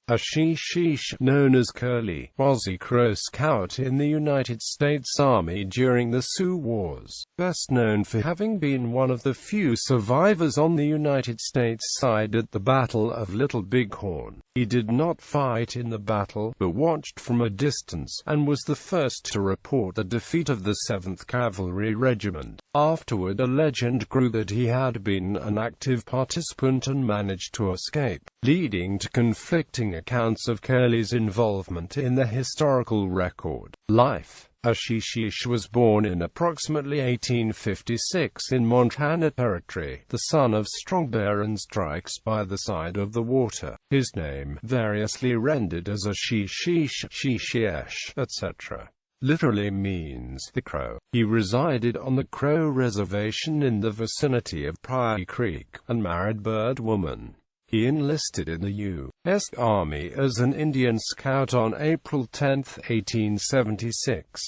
Ashishishe, known as Curly, was a Crow scout in the United States Army during the Sioux Wars, best known for having been one of the few survivors on the United States side at the Battle of Little Bighorn. He did not fight in the battle, but watched from a distance, and was the first to report the defeat of the 7th Cavalry Regiment. Afterward, a legend grew that he had been an active participant and managed to escape, leading to conflicting accounts of Curly's involvement in the historical record. Life. Ashishishe was born in approximately 1856 in Montana Territory, the son of strong bear and strikes by the side of the water. His name, variously rendered as Ashishishe, Shishesh, etc., literally means the Crow. He resided on the Crow Reservation in the vicinity of Pie Creek, and married Bird Woman. He enlisted in the U.S. Army as an Indian Scout on April 10, 1876.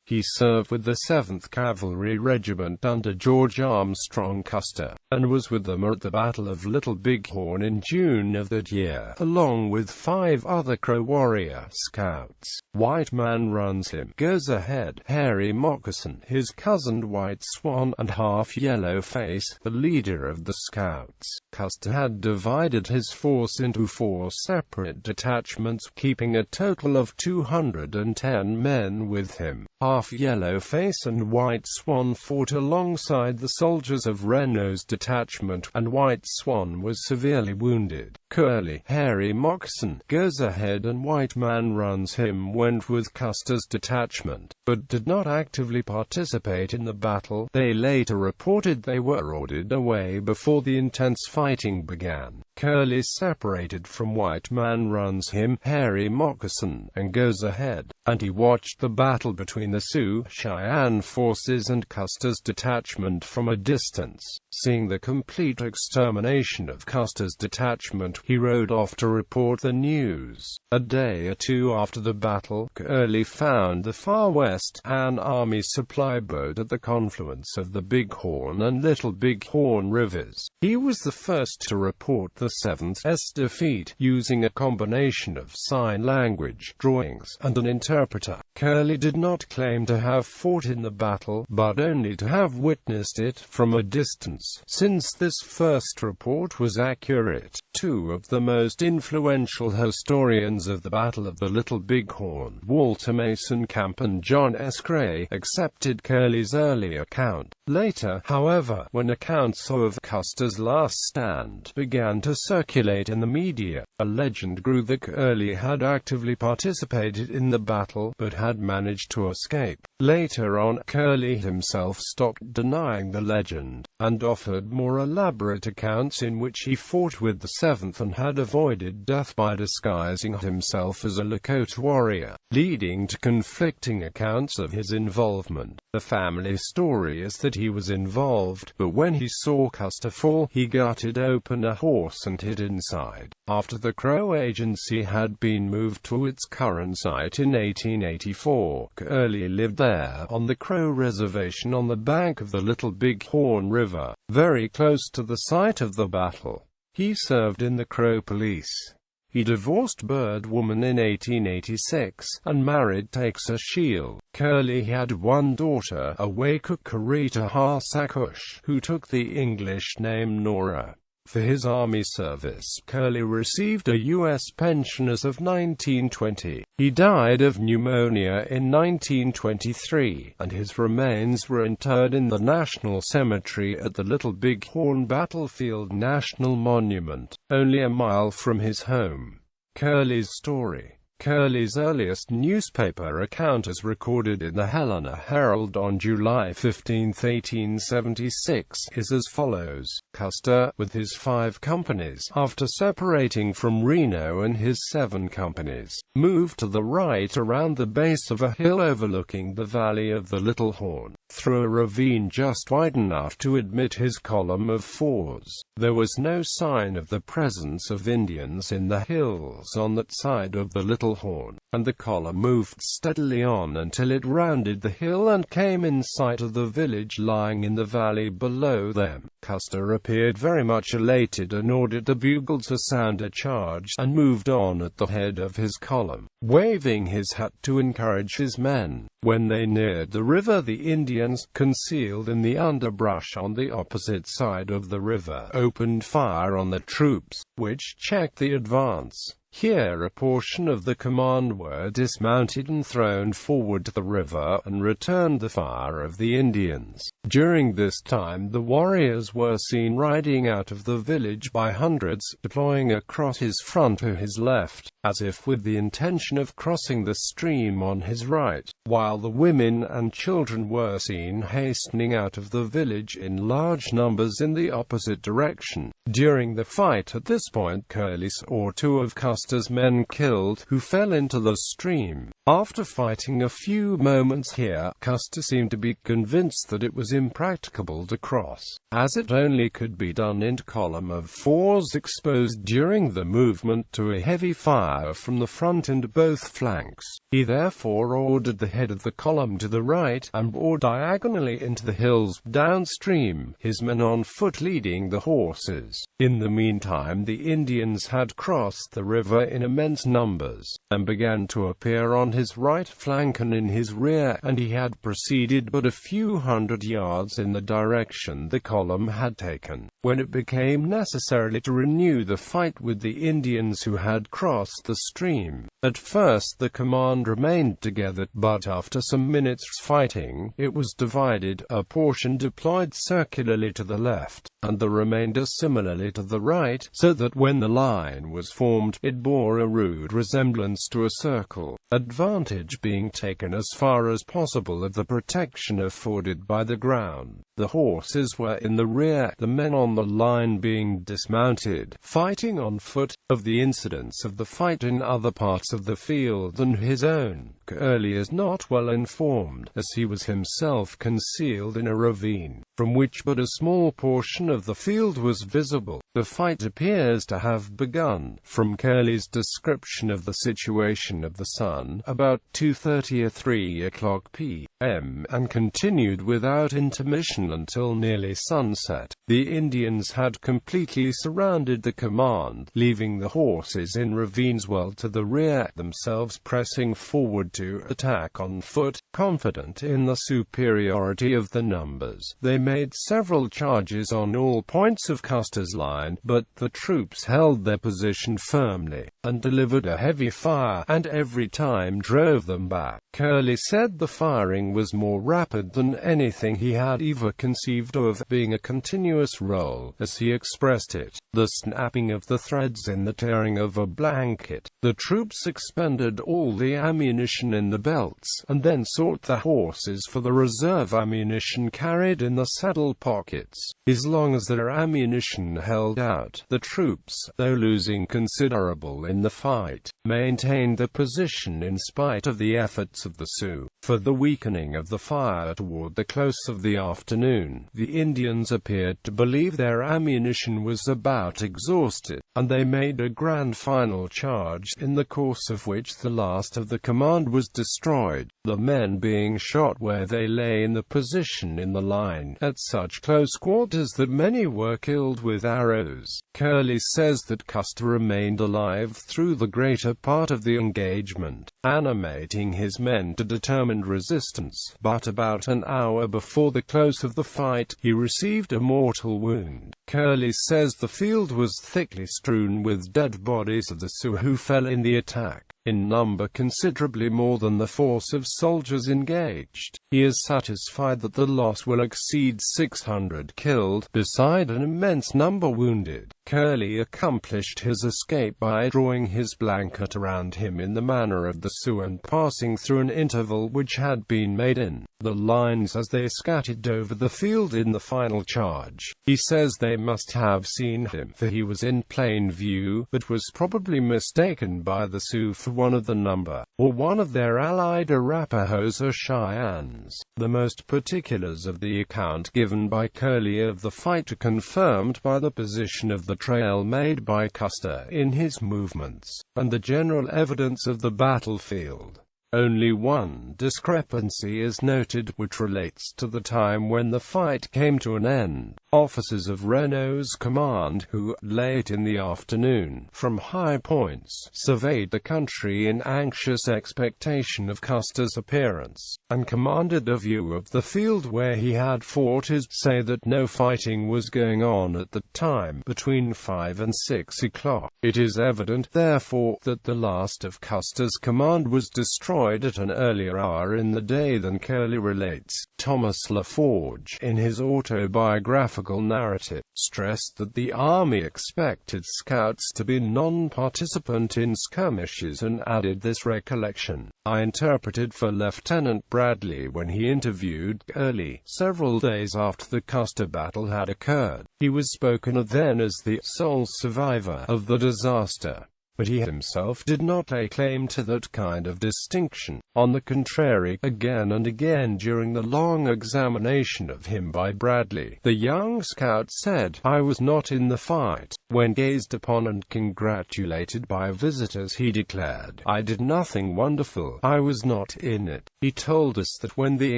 He served with the 7th Cavalry Regiment under George Armstrong Custer, and was with them at the Battle of Little Bighorn in June of that year, along with 5 other Crow warrior scouts. White Man Runs Him, Goes Ahead, Hairy Moccasin, his cousin White Swan, and Half Yellow Face, the leader of the scouts. Custer had divided his force into 4 separate detachments, keeping a total of 210 men with him. Half Yellow Face and White Swan fought alongside the soldiers of Renault's detachment, and White Swan was severely wounded. Curly, Hairy Moccasin, Goes Ahead and White Man Runs Him went with Custer's detachment, but did not actively participate in the battle. They later reported they were ordered away before the intense fighting began. Curly separated from White Man Runs Him, Hairy Moccasin, and Goes Ahead, and he watched the battle between the Sioux, Cheyenne forces and Custer's detachment from a distance. Seeing the complete extermination of Custer's detachment, he rode off to report the news. A day or two after the battle, Curly found the Far West, an Army supply boat at the confluence of the Bighorn and Little Bighorn rivers. He was the first to report the 7th's defeat, using a combination of sign language, drawings, and an interpreter. Curly did not claim to have fought in the battle, but only to have witnessed it from a distance. Since this first report was accurate, 2 of the most influential historians of the Battle of the Little Bighorn, Walter Mason Camp and John S. Gray, accepted Curly's early account. Later, however, when accounts of Custer's last stand began to circulate in the media, a legend grew that Curly had actively participated in the battle, but had managed to escape. Later on, Curly himself stopped denying the legend, and offered more elaborate accounts in which he fought with the 7th and had avoided death by disguising himself as a Lakota warrior, leading to conflicting accounts of his involvement. The family story is that he was involved, but when he saw Custer fall, he gutted open a horse and hid inside. After the Crow Agency had been moved to its current site in 1884, Curly lived there on the Crow Reservation on the bank of the Little Bighorn River, very close to the site of the battle. He served in the Crow Police. He divorced Bird Woman in 1886, and married Texas Shield. Curly had 1 daughter, Awekukarita Hasakush, who took the English name Nora. For his Army service, Curly received a U.S. pension as of 1920. He died of pneumonia in 1923, and his remains were interred in the National Cemetery at the Little Bighorn Battlefield National Monument, only a mile from his home. Curly's story. Curly's earliest newspaper account is recorded in the Helena Herald on July 15, 1876, is as follows. Custer, with his 5 companies, after separating from Reno and his 7 companies, moved to the right around the base of a hill overlooking the valley of the Little Horn. through a ravine just wide enough to admit his column of fours. There was no sign of the presence of Indians in the hills on that side of the Little Horn, and the column moved steadily on until it rounded the hill and came in sight of the village lying in the valley below them. Custer appeared very much elated and ordered the bugle to sound a charge, and moved on at the head of his column, waving his hat to encourage his men. When they neared the river, the Indians, concealed in the underbrush on the opposite side of the river, opened fire on the troops, which checked the advance. Here a portion of the command were dismounted and thrown forward to the river, and returned the fire of the Indians. During this time the warriors were seen riding out of the village by hundreds, deploying across his front to his left, as if with the intention of crossing the stream on his right, while the women and children were seen hastening out of the village in large numbers in the opposite direction. During the fight at this point, Curley saw two of Custer's men killed, who fell into the stream. After fighting a few moments here, Custer seemed to be convinced that it was impracticable to cross, as it only could be done in column of fours exposed during the movement to a heavy fire from the front and both flanks. He therefore ordered the head of the column to the right, and bore diagonally into the hills downstream, his men on foot leading the horses. In the meantime the Indians had crossed the river in immense numbers, and began to appear on his right flank and in his rear, and he had proceeded but a few hundred yards in the direction the column had taken, when it became necessary to renew the fight with the Indians who had crossed the stream. At first the command remained together, but after some minutes' fighting, it was divided, a portion deployed circularly to the left, and the remainder similarly to the right, so that when the line was formed, it bore a rude resemblance to a circle, advantage being taken as far as possible of the protection afforded by the ground. The horses were in the rear, the men on the line being dismounted, fighting on foot. Of the incidents of the fight in other parts of the field than his own, Curley is not well informed, as he was himself concealed in a ravine, from which but a small portion of the field was visible. The fight appears to have begun, from Curley's description of the situation of the sun, about 2:30 or 3 o'clock p.m., and continued without intermission until nearly sunset. The Indians had completely surrounded the command, leaving the horses in ravines well to the rear, themselves pressing forward to attack on foot. Confident in the superiority of the numbers, they made several charges on all points of Custer's line, but the troops held their position firmly, and delivered a heavy fire, and every time drove them back. Curley said the firing was more rapid than anything he had ever conceived of, being a continuous roll, as he expressed it, the snapping of the threads in the tearing of a blanket. The troops expended all the ammunition in the belts, and then sought the horses for the reserve ammunition carried in the saddle pockets. As long as their ammunition held out, the troops, though losing considerable in the fight, maintained the position in spite of the efforts of the Sioux. For the weakening of the fire toward the close of the afternoon, the Indians appeared to believe their ammunition was about exhausted, and they made a grand final charge, in the course of which the last of the command was destroyed, the men being shot where they lay in the position in the line, at such close quarters that many were killed with arrows. Curley says that Custer remained alive through the greater part of the engagement, animating his men to determined resistance, but about an hour before the close of the fight, he received a mortal wound. Curley says the field was thickly strewn with dead bodies of the Sioux who fell in the attack, in number considerably more than the force of soldiers engaged. He is satisfied that the loss will exceed 600 killed, beside an immense number wounded. Curley accomplished his escape by drawing his blanket around him in the manner of the Sioux and passing through an interval which had been made in the lines as they scattered over the field in the final charge. He says they must have seen him, for he was in plain view, but was probably mistaken by the Sioux for one of the number, or one of their allied Arapahoes or Cheyennes. The most particulars of the account given by Curley of the fight are confirmed by the position of the trail made by Custer in his movements, and the general evidence of the battlefield. Only one discrepancy is noted, which relates to the time when the fight came to an end. Officers of Renault's command who, late in the afternoon, from high points, surveyed the country in anxious expectation of Custer's appearance, and commanded a view of the field where he had fought, say that no fighting was going on at the time, between 5 and 6 o'clock. It is evident, therefore, that the last of Custer's command was destroyed at an earlier hour in the day than Curley relates. Thomas LaForge, in his autobiographical narrative, stressed that the Army expected scouts to be non-participant in skirmishes and added this recollection: "I interpreted for Lieutenant Bradley when he interviewed Curley, several days after the Custer battle had occurred. He was spoken of then as the sole survivor of the disaster, but he himself did not lay claim to that kind of distinction. On the contrary, again and again during the long examination of him by Bradley, the young scout said, 'I was not in the fight.' When gazed upon and congratulated by visitors, he declared, 'I did nothing wonderful. I was not in it.' He told us that when the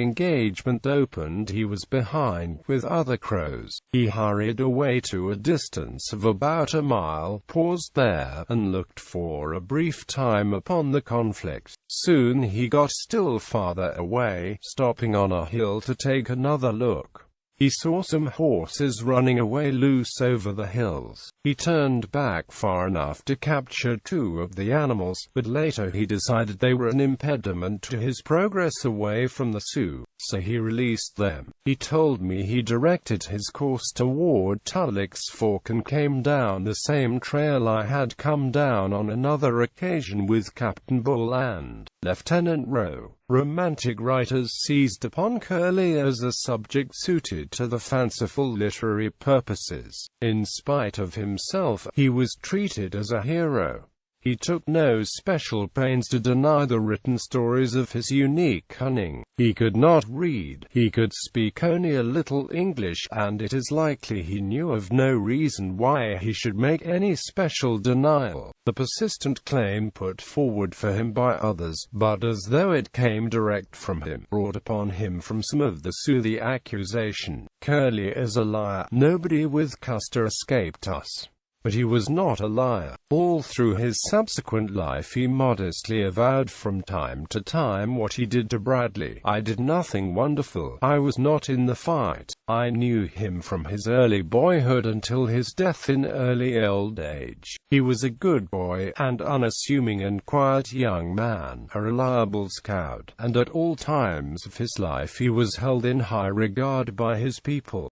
engagement opened he was behind with other Crows. He hurried away to a distance of about a mile, paused there, and looked for a brief time upon the conflict. Soon he got still farther away, stopping on a hill to take another look. He saw some horses running away loose over the hills. He turned back far enough to capture 2 of the animals, but later he decided they were an impediment to his progress away from the Sioux, so he released them. He told me he directed his course toward Tulloch's Fork and came down the same trail I had come down on another occasion with Captain Bull and Lieutenant Rowe." Romantic writers seized upon Curley as a subject suited to the fanciful literary purposes. In spite of himself, he was treated as a hero. He took no special pains to deny the written stories of his unique cunning. He could not read, he could speak only a little English, and it is likely he knew of no reason why he should make any special denial. The persistent claim put forward for him by others, but as though it came direct from him, brought upon him from some of the Sioux the accusation, "Curley is a liar. Nobody with Custer escaped us." But he was not a liar. All through his subsequent life he modestly avowed from time to time what he did to Bradley. "I did nothing wonderful. I was not in the fight. I knew him from his early boyhood until his death in early old age. He was a good boy, and unassuming and quiet young man, a reliable scout, and at all times of his life he was held in high regard by his people."